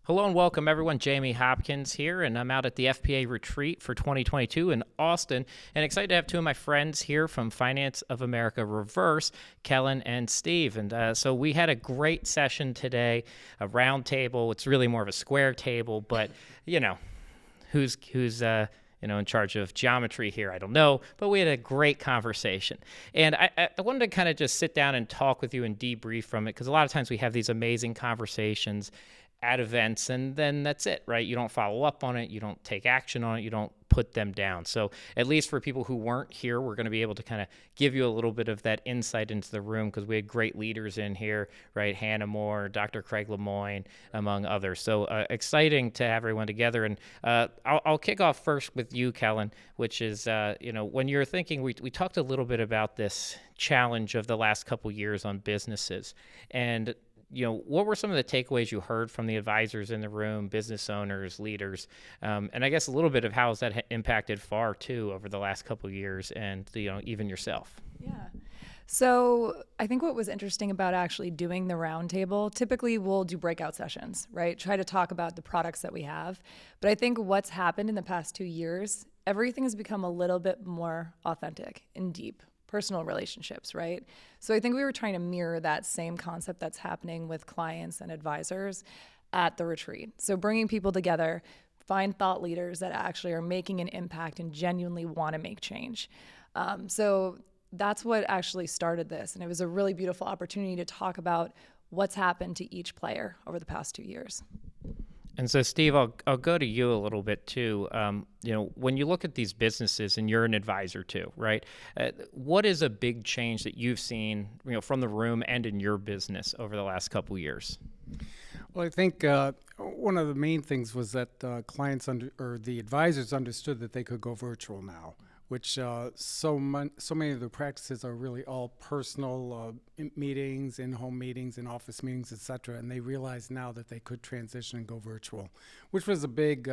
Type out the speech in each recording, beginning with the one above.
Hello and welcome, everyone. Jamie Hopkins here, and I'm out at the FPA retreat for 2022 in Austin, and excited to have two of my friends here from Finance of America Reverse, Kellen and Steve. And so we had a great session today, a round table. It's really more of a square table, but who's in charge of geometry here? I don't know, but we had a great conversation. And I wanted to kind of just sit down and talk with you and debrief from it, because a lot of times we have these amazing conversations at events, and then that's it, right? You don't follow up on it, you don't take action on it, you don't put them down. So at least for people who weren't here, we're going to be able to kind of give you a little bit of that insight into the room, because we had great leaders in here, right? Hannah Moore, Dr. Craig Lemoyne, among others. So exciting to have everyone together. And I'll kick off first with you, Kellen, which is, when you're thinking, we talked a little bit about this challenge of the last couple years on businesses. And what were some of the takeaways you heard from the advisors in the room, business owners, leaders, and I guess a little bit of how has that impacted FAR too over the last couple of years, and even yourself? Yeah. So I think what was interesting about actually doing the roundtable, typically we'll do breakout sessions, right? Try to talk about the products that we have. But I think what's happened in the past 2 years, everything has become a little bit more authentic and deep. Personal relationships, right? So I think we were trying to mirror that same concept that's happening with clients and advisors at the retreat. So bringing people together, find thought leaders that actually are making an impact and genuinely want to make change. So that's what actually started this. And it was a really beautiful opportunity to talk about what's happened to each player over the past 2 years. And so, Steve, I'll go to you a little bit too. When you look at these businesses, and you're an advisor too, right? What is a big change that you've seen, from the room and in your business over the last couple of years? Well, I think one of the main things was that the advisors understood that they could go virtual now, which so many of the practices are really all personal meetings, in-home meetings, in-office meetings, et cetera, and they realize now that they could transition and go virtual, which was a big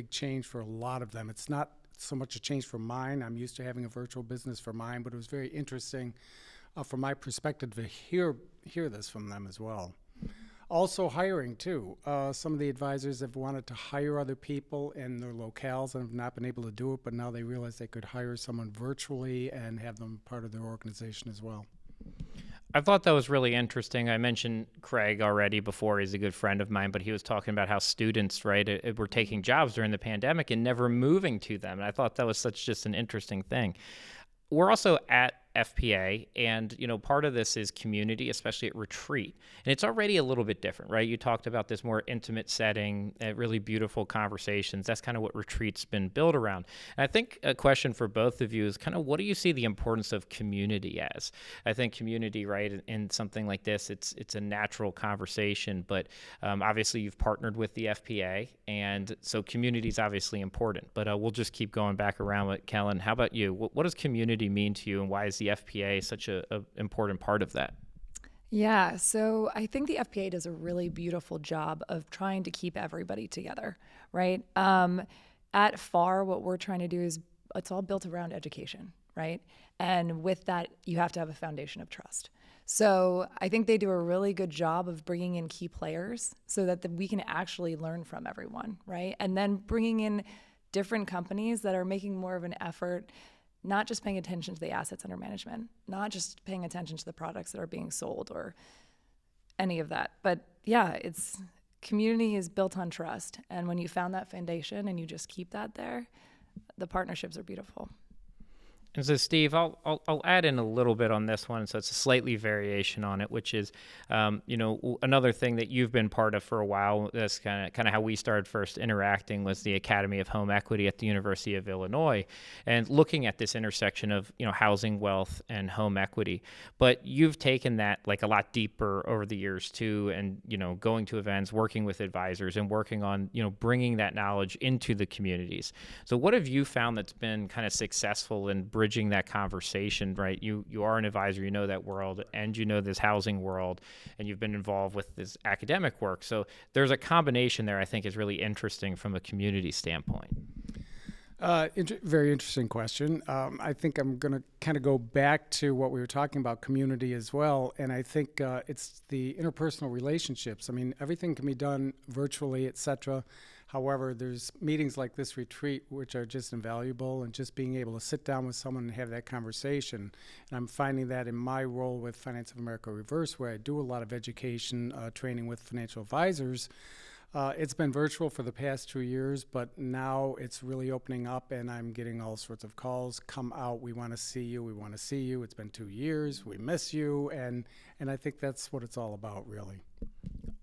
change for a lot of them. It's not so much a change for mine. I'm used to having a virtual business for mine, but it was very interesting from my perspective to hear this from them as well. Also hiring too. Some of the advisors have wanted to hire other people in their locales and have not been able to do it, but now they realize they could hire someone virtually and have them part of their organization as well. I thought that was really interesting. I mentioned Craig already before. He's a good friend of mine, but he was talking about how students, right, were taking jobs during the pandemic and never moving to them. And I thought that was just an interesting thing. We're also at FPA, and part of this is community, especially at retreat, and it's already a little bit different, right? You talked about this more intimate setting, really beautiful conversations. That's kind of what retreat's been built around. And I think a question for both of you is kind of, what do you see the importance of community as? I think community, right, in something like this, it's a natural conversation, but obviously you've partnered with the FPA, and so community is obviously important. But we'll just keep going back around with Kellen. How about you? What does community mean to you, and why is the FPA such a important part of that? Yeah, so I think the FPA does a really beautiful job of trying to keep everybody together, right? At FAR, what we're trying to do is it's all built around education, right? And with that, you have to have a foundation of trust. So I think they do a really good job of bringing in key players so that we can actually learn from everyone, right? And then bringing in different companies that are making more of an effort, not just paying attention to the assets under management, not just paying attention to the products that are being sold or any of that. But yeah, community is built on trust. And when you found that foundation and you just keep that there, the partnerships are beautiful. And so, Steve, I'll add in a little bit on this one. So it's a slightly variation on it, which is, another thing that you've been part of for a while. That's kind of how we started first interacting, was the Academy of Home Equity at the University of Illinois, and looking at this intersection of housing, wealth, and home equity. But you've taken that like a lot deeper over the years too, and going to events, working with advisors, and working on bringing that knowledge into the communities. So what have you found that's been kind of successful in bridging that conversation, right? You are an advisor, you know that world, and this housing world, and you've been involved with this academic work. So there's a combination there I think is really interesting from a community standpoint. Very interesting question. I think I'm going to kind of go back to what we were talking about, community as well. And I think it's the interpersonal relationships. I mean, everything can be done virtually, etc. However, there's meetings like this retreat which are just invaluable, and just being able to sit down with someone and have that conversation. And I'm finding that in my role with Finance of America Reverse, where I do a lot of education training with financial advisors. It's been virtual for the past 2 years, but now it's really opening up, and I'm getting all sorts of calls. Come out, we want to see you, we want to see you. It's been 2 years, we miss you, and I think that's what it's all about, really.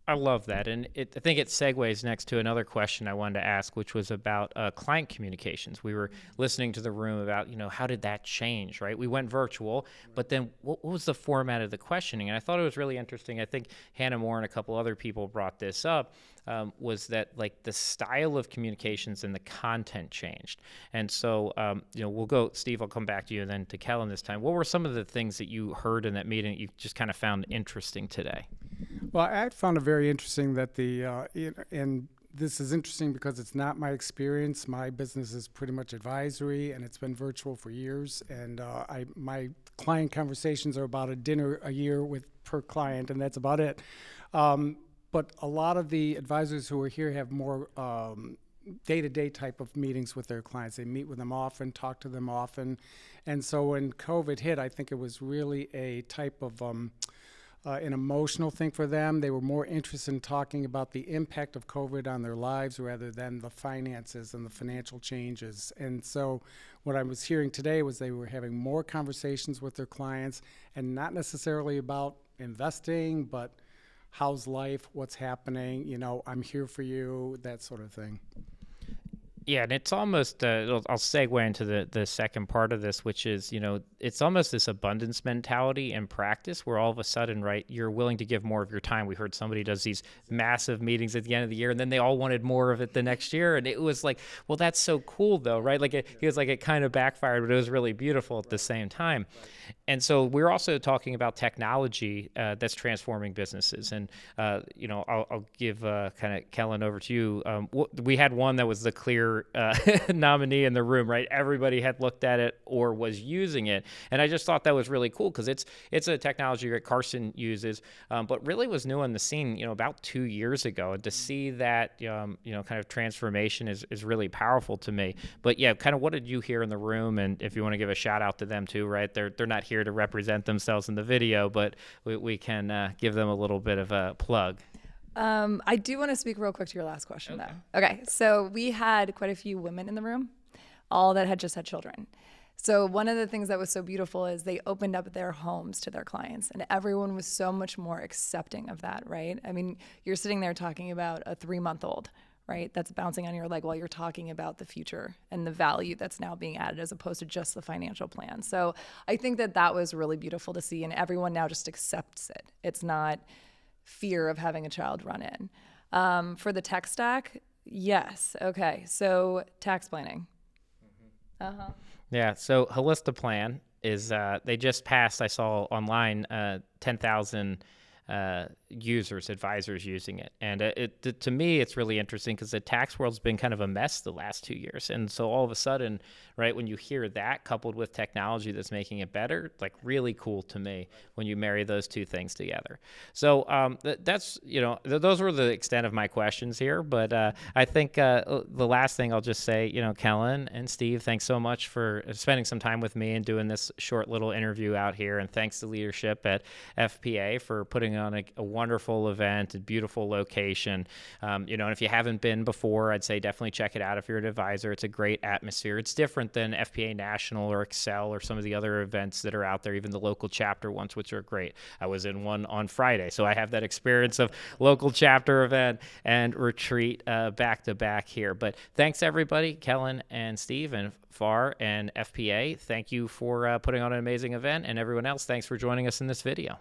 I love that. And I think it segues next to another question I wanted to ask, which was about client communications. We were listening to the room about, how did that change, right? We went virtual, but then what was the format of the questioning? And I thought it was really interesting. I think Hannah Moore and a couple other people brought this up, was that like the style of communications and the content changed. And so, we'll go, Steve, I'll come back to you and then to Kellen this time. What were some of the things that you heard in that meeting that you just kind of found interesting today? Well, I found it very interesting that and this is interesting because it's not my experience. My business is pretty much advisory, and it's been virtual for years. And my client conversations are about a dinner a year per client, and that's about it. But a lot of the advisors who are here have more day-to-day type of meetings with their clients. They meet with them often, talk to them often. And so when COVID hit, I think it was really a type of an emotional thing for them. They were more interested in talking about the impact of COVID on their lives rather than the finances and the financial changes. And so what I was hearing today was they were having more conversations with their clients, and not necessarily about investing, but how's life, what's happening, I'm here for you, that sort of thing. Yeah, and it's almost, I'll segue into the second part of this, which is, it's almost this abundance mentality in practice where all of a sudden, right, you're willing to give more of your time. We heard somebody does these massive meetings at the end of the year, and then they all wanted more of it the next year. And it was like, well, that's so cool, though, right? Like, he was like, it kind of backfired, but it was really beautiful at the same time. And so we're also talking about technology that's transforming businesses. And, I'll give kind of Kellen over to you. We had one that was the clear nominee in the room, right? Everybody had looked at it or was using it. And I just thought that was really cool because it's a technology that Carson uses, but really was new on the scene, about 2 years ago. And to see that, kind of transformation is really powerful to me. But yeah, kind of what did you hear in the room? And if you want to give a shout out to them too, right? They're not here to represent themselves in the video, but we can give them a little bit of a plug. I do want to speak real quick to your last question, though. Okay, so we had quite a few women in the room, all that had just had children. So one of the things that was so beautiful is they opened up their homes to their clients, and everyone was so much more accepting of that, right? I mean, you're sitting there talking about a 3-month-old, right? That's bouncing on your leg while you're talking about the future and the value that's now being added as opposed to just the financial plan. So I think that was really beautiful to see, and everyone now just accepts it. It's not fear of having a child run in. For the tech stack, yes. Okay, so tax planning. Yeah, so Halista Plan is, they just passed, I saw online, 10,000 advisors using it. And to me, it's really interesting because the tax world's been kind of a mess the last 2 years. And so all of a sudden, right, when you hear that coupled with technology that's making it better, like really cool to me when you marry those two things together. So that's, those were the extent of my questions here. But I think the last thing I'll just say, Kellen and Steve, thanks so much for spending some time with me and doing this short little interview out here. And thanks to leadership at FPA for putting on a wonderful event, a beautiful location. And if you haven't been before, I'd say definitely check it out if you're an advisor. It's a great atmosphere. It's different than FPA National or Excel or some of the other events that are out there, even the local chapter ones, which are great. I was in one on Friday, so I have that experience of local chapter event and retreat back to back here. But thanks everybody, Kellen and Steve and FAR and FPA. Thank you for putting on an amazing event, and everyone else, thanks for joining us in this video.